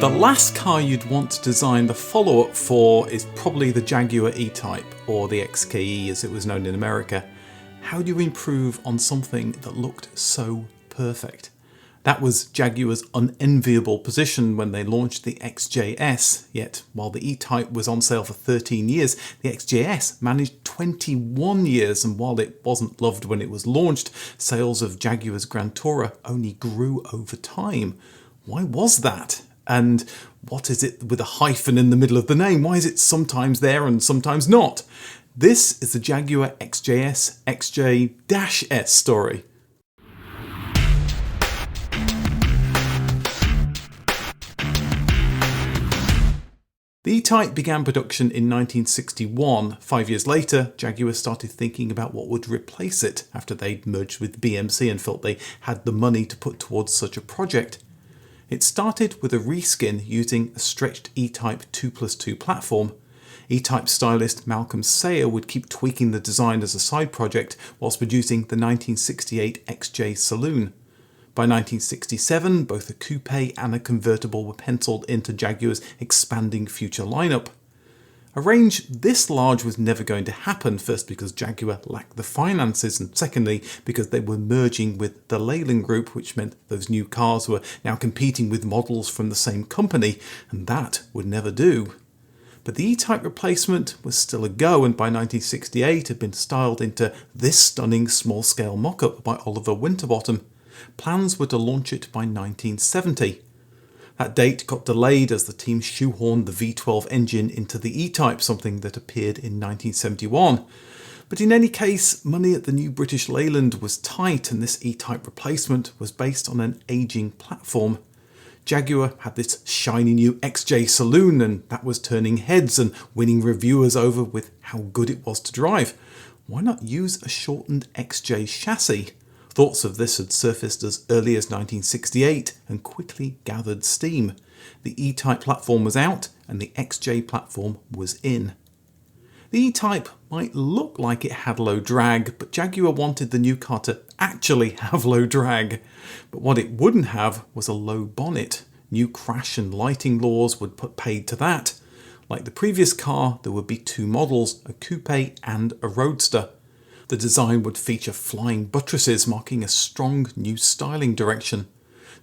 The last car you'd want to design the follow-up for is probably the Jaguar E-Type, or the XKE as it was known in America. How do you improve on something that looked so perfect? That was Jaguar's unenviable position when they launched the XJS, yet while the E-Type was on sale for 13 years, the XJS managed 21 years, and while it wasn't loved when it was launched, sales of Jaguar's Grand Tourer only grew over time. Why was that? And what is it with a hyphen in the middle of the name? Why is it sometimes there and sometimes not? This is the Jaguar XJS XJ-S story. The E-Type began production in 1961. 5 years later, Jaguar started thinking about what would replace it after they'd merged with BMC and felt they had the money to put towards such a project. It started with a reskin using a stretched E-Type 2+2 platform. E-Type stylist Malcolm Sayer would keep tweaking the design as a side project whilst producing the 1968 XJ Saloon. By 1967, both a coupe and a convertible were penciled into Jaguar's expanding future lineup. A range this large was never going to happen, first because Jaguar lacked the finances, and secondly because they were merging with the Leyland Group, which meant those new cars were now competing with models from the same company, and that would never do. But the E-Type replacement was still a go, and by 1968 had been styled into this stunning small-scale mock-up by Oliver Winterbottom. Plans were to launch it by 1970. That date got delayed as the team shoehorned the V12 engine into the E-Type, something that appeared in 1971. But in any case, money at the new British Leyland was tight, and this E-Type replacement was based on an ageing platform. Jaguar had this shiny new XJ Saloon, and that was turning heads and winning reviewers over with how good it was to drive. Why not use a shortened XJ chassis? Thoughts of this had surfaced as early as 1968 and quickly gathered steam. The E-Type platform was out and the XJ platform was in. The E-Type might look like it had low drag, but Jaguar wanted the new car to actually have low drag. But what it wouldn't have was a low bonnet. New crash and lighting laws would put paid to that. Like the previous car, there would be two models, a coupe and a roadster. The design would feature flying buttresses, marking a strong new styling direction.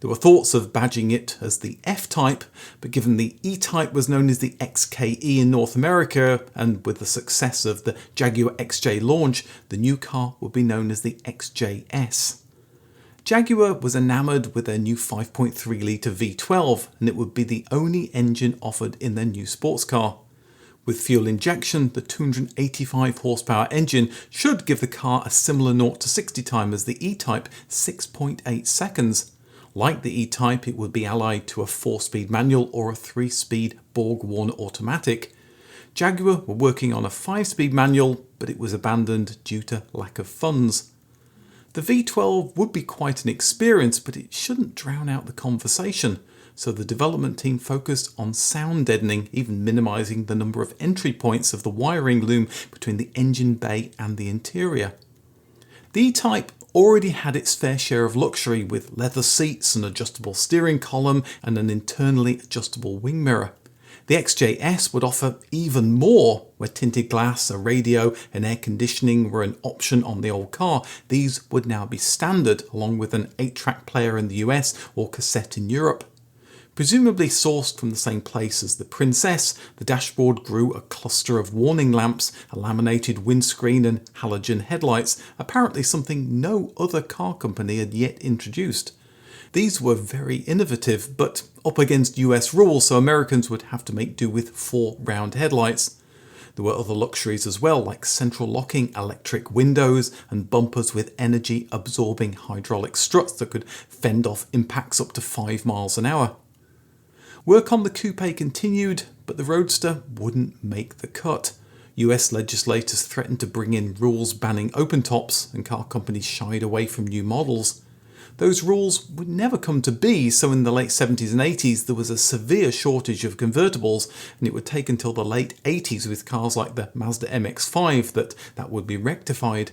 There were thoughts of badging it as the F-Type, but given the E-Type was known as the XKE in North America, and with the success of the Jaguar XJ launch, the new car would be known as the XJS. Jaguar was enamoured with their new 5.3 litre V12, and it would be the only engine offered in their new sports car. With fuel injection, the 285 horsepower engine should give the car a similar 0 to 60 time as the E-Type, 6.8 seconds. Like the E-Type, it would be allied to a 4-speed manual or a 3-speed Borg-Warner automatic. Jaguar were working on a 5-speed manual, but it was abandoned due to lack of funds. The V12 would be quite an experience, but it shouldn't drown out the conversation. So the development team focused on sound deadening, even minimising the number of entry points of the wiring loom between the engine bay and the interior. The E-Type already had its fair share of luxury, with leather seats, an adjustable steering column and an internally adjustable wing mirror. The XJS would offer even more, where tinted glass, a radio and air conditioning were an option on the old car. These would now be standard, along with an 8-track player in the US or cassette in Europe. Presumably sourced from the same place as the Princess, the dashboard grew a cluster of warning lamps, a laminated windscreen and halogen headlights, apparently something no other car company had yet introduced. These were very innovative, but up against US rules, so Americans would have to make do with 4 round headlights. There were other luxuries as well, like central locking electric windows and bumpers with energy-absorbing hydraulic struts that could fend off impacts up to 5 miles an hour. Work on the coupe continued, but the Roadster wouldn't make the cut. US legislators threatened to bring in rules banning open tops, and car companies shied away from new models. Those rules would never come to be, so in the late 70s and 80s there was a severe shortage of convertibles, and it would take until the late 80s with cars like the Mazda MX-5 that would be rectified.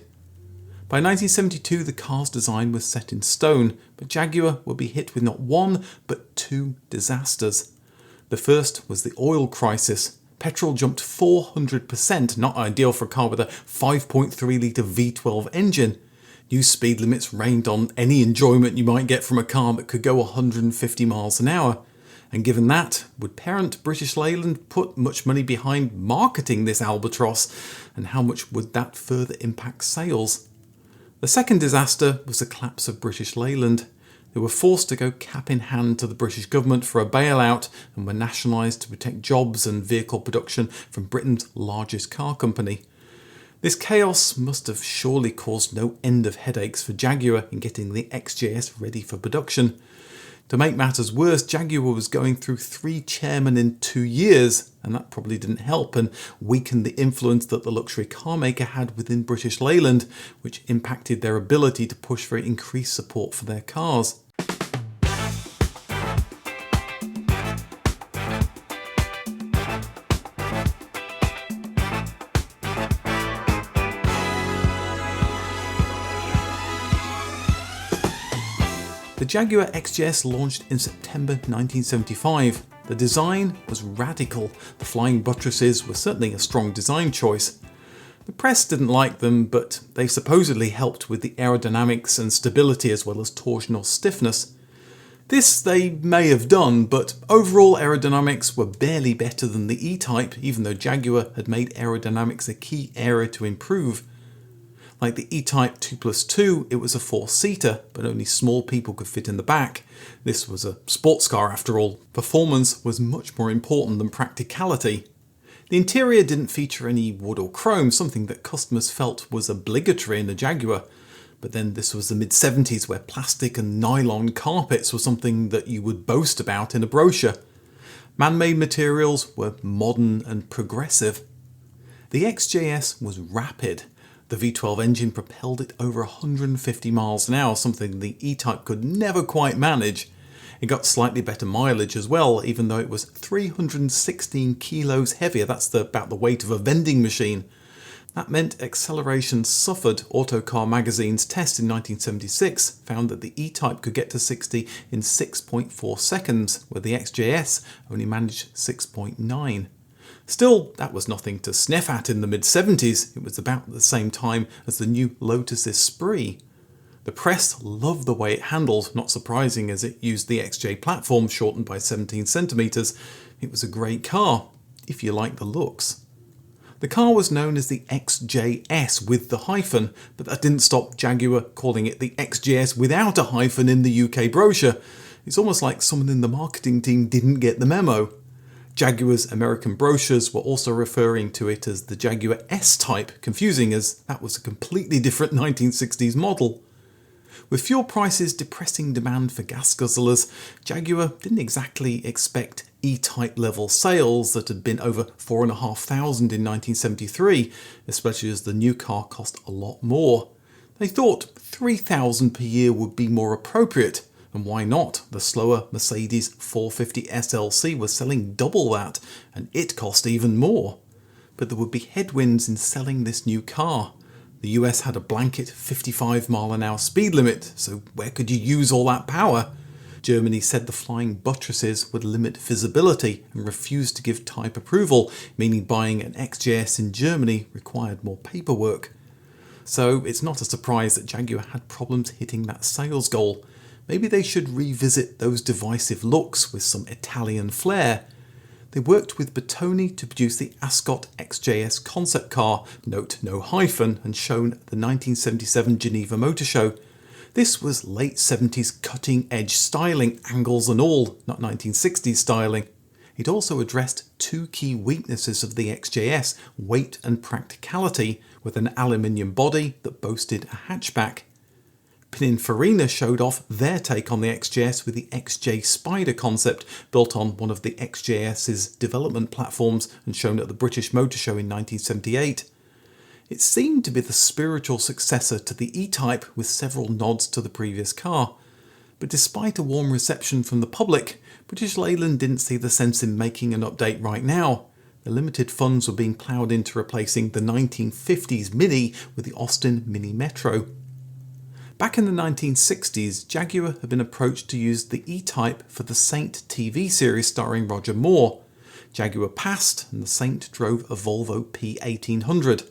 By 1972, the car's design was set in stone, but Jaguar would be hit with not one, but 2 disasters. The first was the oil crisis. Petrol jumped 400%, not ideal for a car with a 5.3 litre V12 engine. New speed limits rained on any enjoyment you might get from a car that could go 150 miles an hour. And given that, would parent British Leyland put much money behind marketing this albatross, and how much would that further impact sales? The second disaster was the collapse of British Leyland. They were forced to go cap in hand to the British government for a bailout and were nationalised to protect jobs and vehicle production from Britain's largest car company. This chaos must have surely caused no end of headaches for Jaguar in getting the XJS ready for production. To make matters worse, Jaguar was going through 3 chairmen in 2 years, and that probably didn't help and weakened the influence that the luxury car maker had within British Leyland, which impacted their ability to push for increased support for their cars. The Jaguar XJS launched in September 1975. The design was radical. The flying buttresses were certainly a strong design choice. The press didn't like them, but they supposedly helped with the aerodynamics and stability as well as torsional stiffness. This they may have done, but overall aerodynamics were barely better than the E-Type, even though Jaguar had made aerodynamics a key area to improve. Like the E-Type 2+2, it was a 4-seater, but only small people could fit in the back. This was a sports car after all. Performance was much more important than practicality. The interior didn't feature any wood or chrome, something that customers felt was obligatory in a Jaguar. But then this was the mid-70s, where plastic and nylon carpets were something that you would boast about in a brochure. Man-made materials were modern and progressive. The XJS was rapid. The V12 engine propelled it over 150 miles an hour, something the E-Type could never quite manage. It got slightly better mileage as well, even though it was 316 kilos heavier. That's about the weight of a vending machine. That meant acceleration suffered. Autocar magazine's test in 1976 found that the E-Type could get to 60 in 6.4 seconds, where the XJS only managed 6.9. Still, that was nothing to sniff at in the mid-70s. It was about the same time as the new Lotus Esprit. The press loved the way it handled, not surprising as it used the XJ platform shortened by 17 centimetres. It was a great car, if you like the looks. The car was known as the XJS with the hyphen, but that didn't stop Jaguar calling it the XJS without a hyphen in the UK brochure. It's almost like someone in the marketing team didn't get the memo. Jaguar's American brochures were also referring to it as the Jaguar S-Type, confusing as that was a completely different 1960s model. With fuel prices depressing demand for gas guzzlers, Jaguar didn't exactly expect E-Type level sales that had been over 4,500 in 1973, especially as the new car cost a lot more. They thought 3,000 per year would be more appropriate. And why not? The slower Mercedes 450 SLC was selling double that, and it cost even more. But there would be headwinds in selling this new car. The US had a blanket 55 mile an hour speed limit, so where could you use all that power? Germany said the flying buttresses would limit visibility and refused to give type approval, meaning buying an XJS in Germany required more paperwork. So it's not a surprise that Jaguar had problems hitting that sales goal. Maybe they should revisit those divisive looks with some Italian flair. They worked with Bertoni to produce the Ascot XJS concept car, note no hyphen, and shown at the 1977 Geneva Motor Show. This was late 70s cutting edge styling, angles and all, not 1960s styling. It also addressed 2 key weaknesses of the XJS, weight and practicality, with an aluminium body that boasted a hatchback. Pininfarina showed off their take on the XJS with the XJ Spider concept, built on one of the XJS's development platforms and shown at the British Motor Show in 1978. It seemed to be the spiritual successor to the E-Type, with several nods to the previous car. But despite a warm reception from the public, British Leyland didn't see the sense in making an update right now. The limited funds were being ploughed into replacing the 1950s Mini with the Austin Mini Metro. Back in the 1960s, Jaguar had been approached to use the E-Type for the Saint TV series starring Roger Moore. Jaguar passed and the Saint drove a Volvo P1800.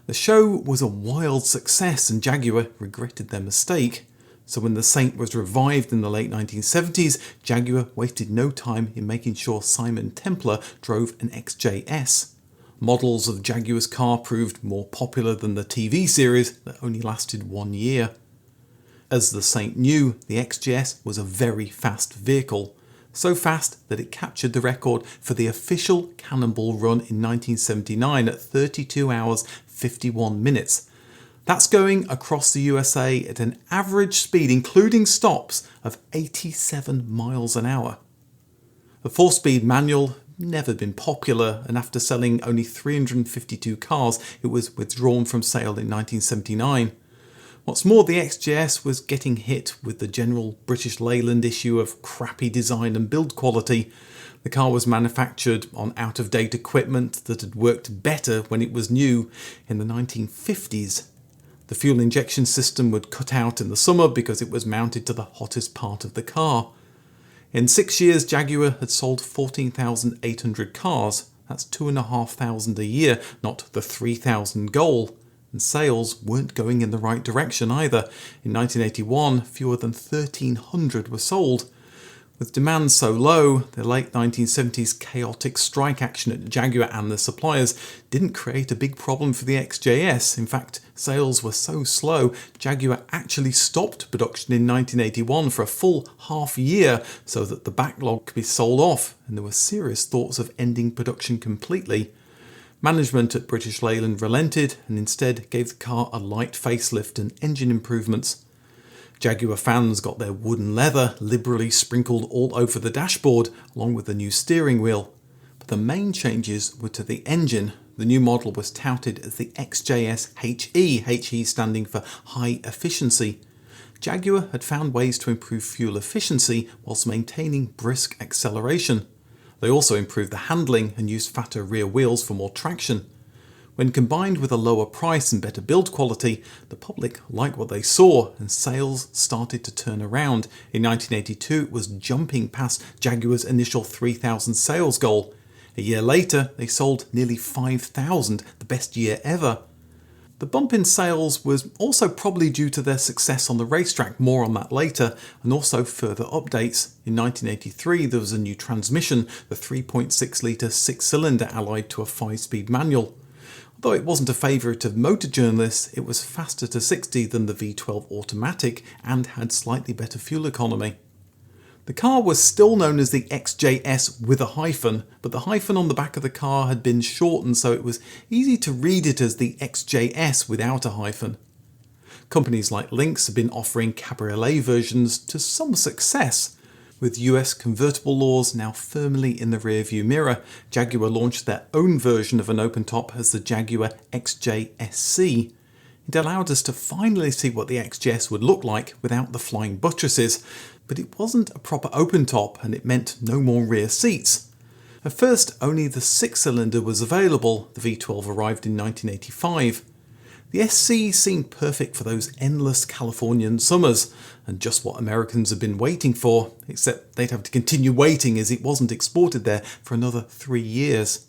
The show was a wild success and Jaguar regretted their mistake. So when the Saint was revived in the late 1970s, Jaguar wasted no time in making sure Simon Templar drove an XJS. Models of Jaguar's car proved more popular than the TV series that only lasted 1 year. As the Saint knew, the XJS was a very fast vehicle. So fast that it captured the record for the official Cannonball run in 1979 at 32 hours 51 minutes. That's going across the USA at an average speed, including stops, of 87 miles an hour. The 4-speed manual never been popular, and after selling only 352 cars, it was withdrawn from sale in 1979. What's more, the XJS was getting hit with the general British Leyland issue of crappy design and build quality. The car was manufactured on out-of-date equipment that had worked better when it was new in the 1950s. The fuel injection system would cut out in the summer because it was mounted to the hottest part of the car. In 6 years, Jaguar had sold 14,800 cars. That's 2,500 a year, not the 3,000 goal. And sales weren't going in the right direction either. In 1981, fewer than 1,300 were sold. With demand so low, the late 1970s chaotic strike action at Jaguar and their suppliers didn't create a big problem for the XJS. In fact, sales were so slow, Jaguar actually stopped production in 1981 for a full half year so that the backlog could be sold off, and there were serious thoughts of ending production completely. Management at British Leyland relented and instead gave the car a light facelift and engine improvements. Jaguar fans got their wood and leather liberally sprinkled all over the dashboard, along with the new steering wheel. But the main changes were to the engine. The new model was touted as the XJS HE, HE standing for high efficiency. Jaguar had found ways to improve fuel efficiency whilst maintaining brisk acceleration. They also improved the handling and used fatter rear wheels for more traction. When combined with a lower price and better build quality, the public liked what they saw and sales started to turn around. In 1982, it was jumping past Jaguar's initial 3,000 sales goal. A year later, they sold nearly 5,000, the best year ever. The bump in sales was also probably due to their success on the racetrack, more on that later, and also further updates. In 1983, there was a new transmission, the 3.6-litre 6-cylinder allied to a 5-speed manual. Though it wasn't a favourite of motor journalists, it was faster to 60 than the V12 automatic and had slightly better fuel economy. The car was still known as the XJS with a hyphen, but the hyphen on the back of the car had been shortened so it was easy to read it as the XJS without a hyphen. Companies like Lynx have been offering cabriolet versions to some success. With US convertible laws now firmly in the rearview mirror, Jaguar launched their own version of an open top as the Jaguar XJSC. It allowed us to finally see what the XJS would look like without the flying buttresses, but it wasn't a proper open top and it meant no more rear seats. At first, only the 6-cylinder was available. The V12 arrived in 1985. The SC seemed perfect for those endless Californian summers, and just what Americans had been waiting for, except they'd have to continue waiting as it wasn't exported there for another 3 years.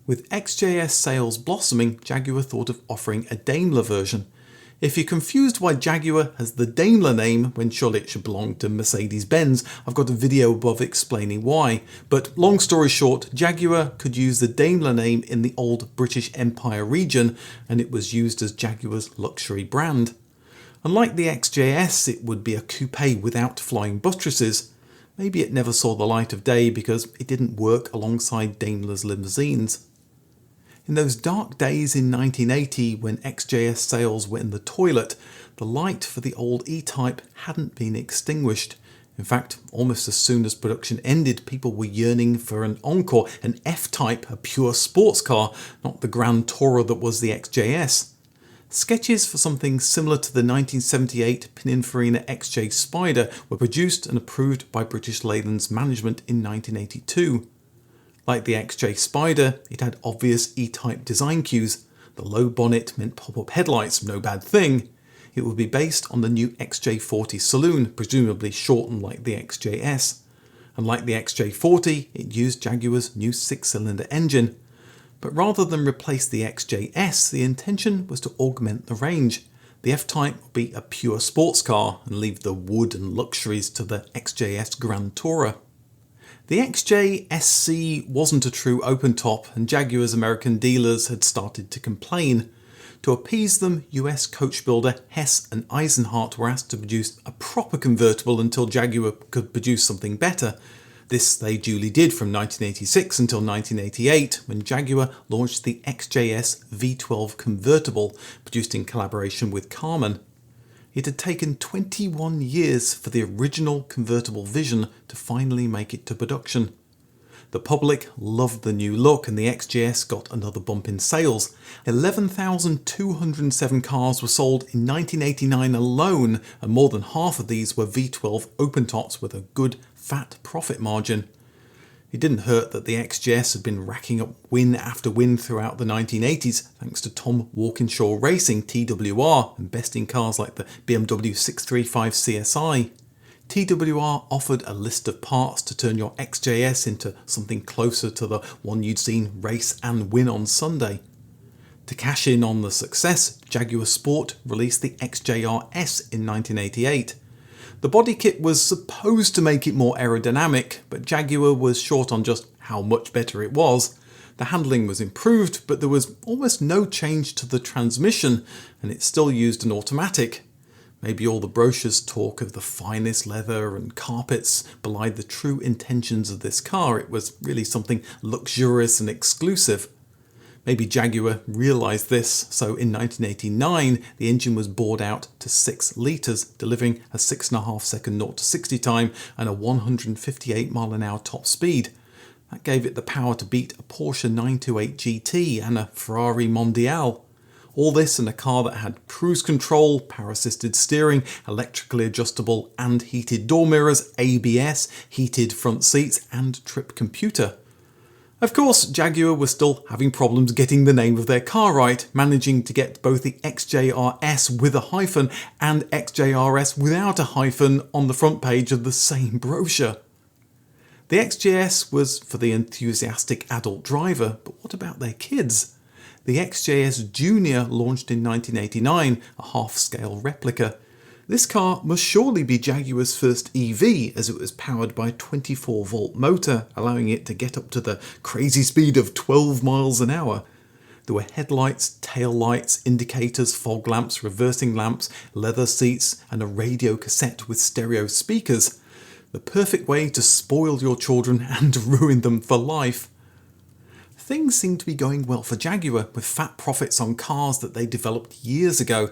With XJS sales blossoming, Jaguar thought of offering a Daimler version. If you're confused why Jaguar has the Daimler name when surely it should belong to Mercedes-Benz, I've got a video above explaining why. But long story short, Jaguar could use the Daimler name in the old British Empire region, and it was used as Jaguar's luxury brand. Unlike the XJS, it would be a coupe without flying buttresses. Maybe it never saw the light of day because it didn't work alongside Daimler's limousines. In those dark days in 1980 when XJS sales were in the toilet, the light for the old E-Type hadn't been extinguished. In fact, almost as soon as production ended, people were yearning for an encore, an F-Type, a pure sports car, not the grand tourer that was the XJS. Sketches for something similar to the 1978 Pininfarina XJ Spider were produced and approved by British Leyland's management in 1982. Like the XJ Spider, it had obvious E-Type design cues. The low bonnet meant pop-up headlights, no bad thing. it would be based on the new XJ40 saloon, presumably shortened like the XJS. And like the XJ40, it used Jaguar's new 6-cylinder engine. But rather than replace the XJS, the intention was to augment the range. The F-Type would be a pure sports car and leave the wood and luxuries to the XJS Grand Tourer. The XJ-SC wasn't a true open top, and Jaguar's American dealers had started to complain. To appease them, US coach builder Hess and Eisenhart were asked to produce a proper convertible until Jaguar could produce something better. This they duly did from 1986 until 1988, when Jaguar launched the XJS V12 convertible, produced in collaboration with Karmann. It had taken 21 years for the original convertible vision to finally make it to production. The public loved the new look, and the XJS got another bump in sales. 11,207 cars were sold in 1989 alone, and more than half of these were V12 open tops with a good fat profit margin. It didn't hurt that the XJS had been racking up win after win throughout the 1980s thanks to Tom Walkinshaw Racing TWR and besting cars like the BMW 635 CSI. TWR offered a list of parts to turn your XJS into something closer to the one you'd seen race and win on Sunday. To cash in on the success, Jaguar Sport released the XJR-S in 1988. The body kit was supposed to make it more aerodynamic, but Jaguar was short on just how much better it was. The handling was improved, but there was almost no change to the transmission, and it still used an automatic. Maybe all the brochures talk of the finest leather and carpets belied the true intentions of this car. It was really something luxurious and exclusive. Maybe Jaguar realised this, so in 1989 the engine was bored out to 6 litres, delivering a 6.5 second 0 to 60 time and a 158 mph top speed. That gave it the power to beat a Porsche 928 GT and a Ferrari Mondial. All this in a car that had cruise control, power-assisted steering, electrically adjustable and heated door mirrors, ABS, heated front seats and trip computer. Of course, Jaguar was still having problems getting the name of their car right, managing to get both the XJR-S with a hyphen and XJR-S without a hyphen on the front page of the same brochure. The XJS was for the enthusiastic adult driver, but what about their kids? The XJS Junior launched in 1989, a half-scale replica. This car must surely be Jaguar's first EV, as it was powered by a 24-volt motor, allowing it to get up to the crazy speed of 12 miles an hour. There were headlights, tail lights, indicators, fog lamps, reversing lamps, leather seats, and a radio cassette with stereo speakers. The perfect way to spoil your children and ruin them for life. Things seem to be going well for Jaguar, with fat profits on cars that they developed years ago.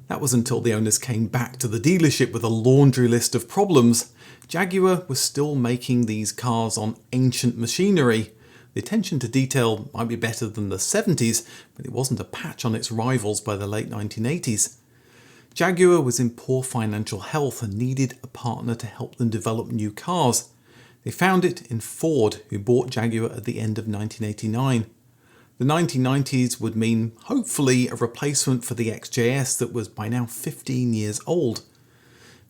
That was until the owners came back to the dealership with a laundry list of problems. Jaguar was still making these cars on ancient machinery. The attention to detail might be better than the 70s, but it wasn't a patch on its rivals by the late 1980s. Jaguar was in poor financial health and needed a partner to help them develop new cars. They found it in Ford, who bought Jaguar at the end of 1989. The 1990s would mean, hopefully, a replacement for the XJS that was by now 15 years old.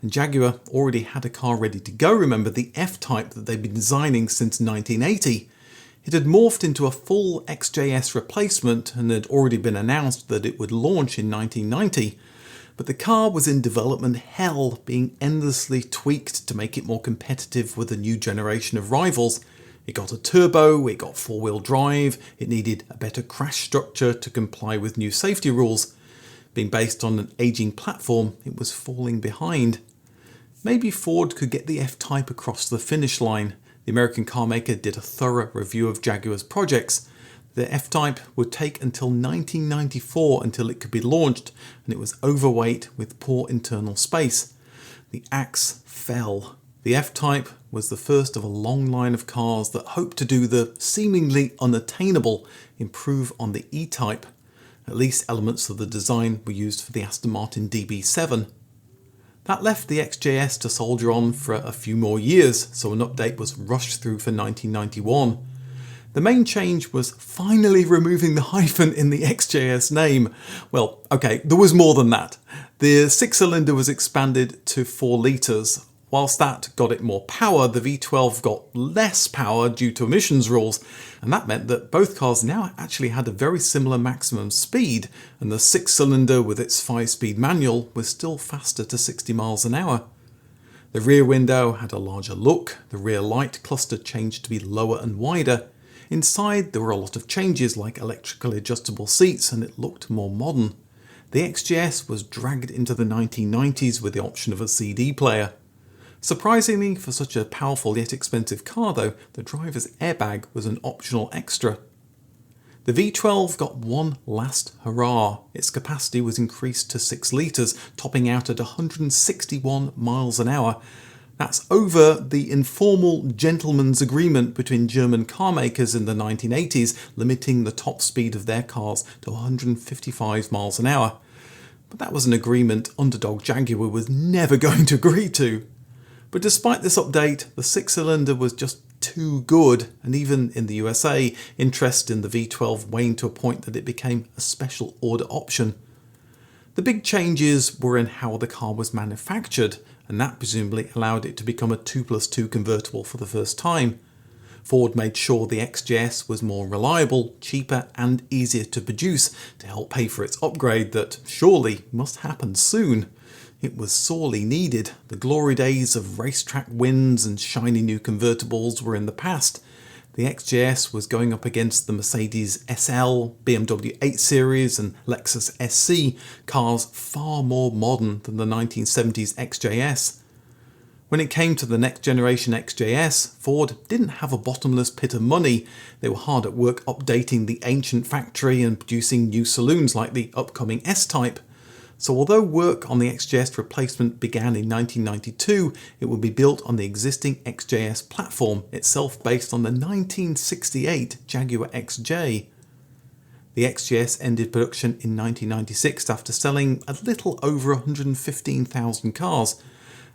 And Jaguar already had a car ready to go, remember, the F-Type that they'd been designing since 1980. It had morphed into a full XJS replacement and had already been announced that it would launch in 1990. But the car was in development hell, being endlessly tweaked to make it more competitive with a new generation of rivals. It got a turbo, it got 4-wheel drive, it needed a better crash structure to comply with new safety rules. Being based on an aging platform, it was falling behind. Maybe Ford could get the F-Type across the finish line. The American carmaker did a thorough review of Jaguar's projects. The F-Type would take until 1994 until it could be launched, and it was overweight with poor internal space. The axe fell. The F-Type was the first of a long line of cars that hoped to do the seemingly unattainable, improve on the E-Type. At least elements of the design were used for the Aston Martin DB7. That left the XJS to soldier on for a few more years, so an update was rushed through for 1991. The main change was finally removing the hyphen in the XJS name. Well, okay, there was more than that. The 6-cylinder was expanded to 4 litres. Whilst that got it more power, the V12 got less power due to emissions rules, and that meant that both cars now actually had a very similar maximum speed, and the 6-cylinder with its 5-speed manual was still faster to 60 miles an hour. The rear window had a larger look, the rear light cluster changed to be lower and wider. Inside there were a lot of changes like electrically adjustable seats, and it looked more modern. The XJS was dragged into the 1990s with the option of a CD player. Surprisingly, for such a powerful yet expensive car though, the driver's airbag was an optional extra. The V12 got one last hurrah. Its capacity was increased to 6 litres, topping out at 161 miles an hour. That's over the informal gentleman's agreement between German car makers in the 1980s, limiting the top speed of their cars to 155 miles an hour. But that was an agreement underdog Jaguar was never going to agree to. But despite this update, the 6-cylinder was just too good, and even in the USA, interest in the V12 waned to a point that it became a special order option. The big changes were in how the car was manufactured, and that presumably allowed it to become a 2+2 convertible for the first time. Ford made sure the XJS was more reliable, cheaper and easier to produce to help pay for its upgrade that surely must happen soon. It was sorely needed. The glory days of racetrack wins and shiny new convertibles were in the past. The XJS was going up against the Mercedes SL, BMW 8 Series and Lexus SC, cars far more modern than the 1970s XJS. When it came to the next generation XJS, Ford didn't have a bottomless pit of money. They were hard at work updating the ancient factory and producing new saloons like the upcoming S-Type. So although work on the XJS replacement began in 1992, it would be built on the existing XJS platform, itself based on the 1968 Jaguar XJ. The XJS ended production in 1996 after selling a little over 115,000 cars.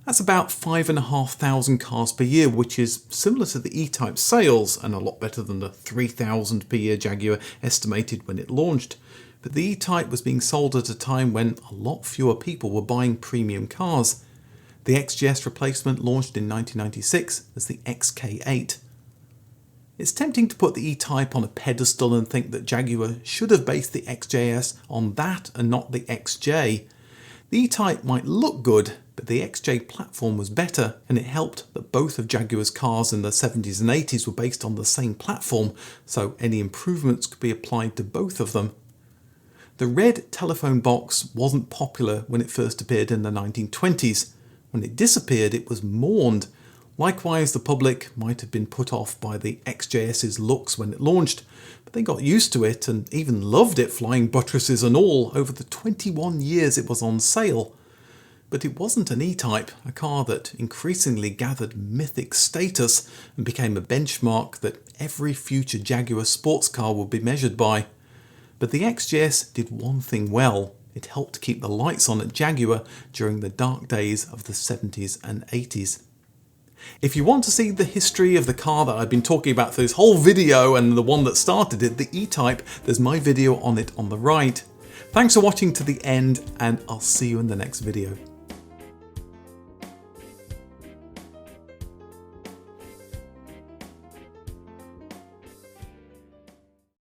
That's about 5,500 cars per year, which is similar to the E-Type sales and a lot better than the 3,000 per year Jaguar estimated when it launched. But the E-Type was being sold at a time when a lot fewer people were buying premium cars. The XJS replacement launched in 1996 as the XK8. It's tempting to put the E-Type on a pedestal and think that Jaguar should have based the XJS on that and not the XJ. The E-Type might look good, but the XJ platform was better, and it helped that both of Jaguar's cars in the 70s and 80s were based on the same platform, so any improvements could be applied to both of them. The red telephone box wasn't popular when it first appeared in the 1920s. When it disappeared, it was mourned. Likewise, the public might have been put off by the XJS's looks when it launched, but they got used to it and even loved it, flying buttresses and all, over the 21 years it was on sale. But it wasn't an E-Type, a car that increasingly gathered mythic status and became a benchmark that every future Jaguar sports car would be measured by. But the XJS did one thing well. It helped keep the lights on at Jaguar during the dark days of the 70s and 80s. If you want to see the history of the car that I've been talking about for this whole video and the one that started it, the E-Type, there's my video on it on the right. Thanks for watching to the end, and I'll see you in the next video.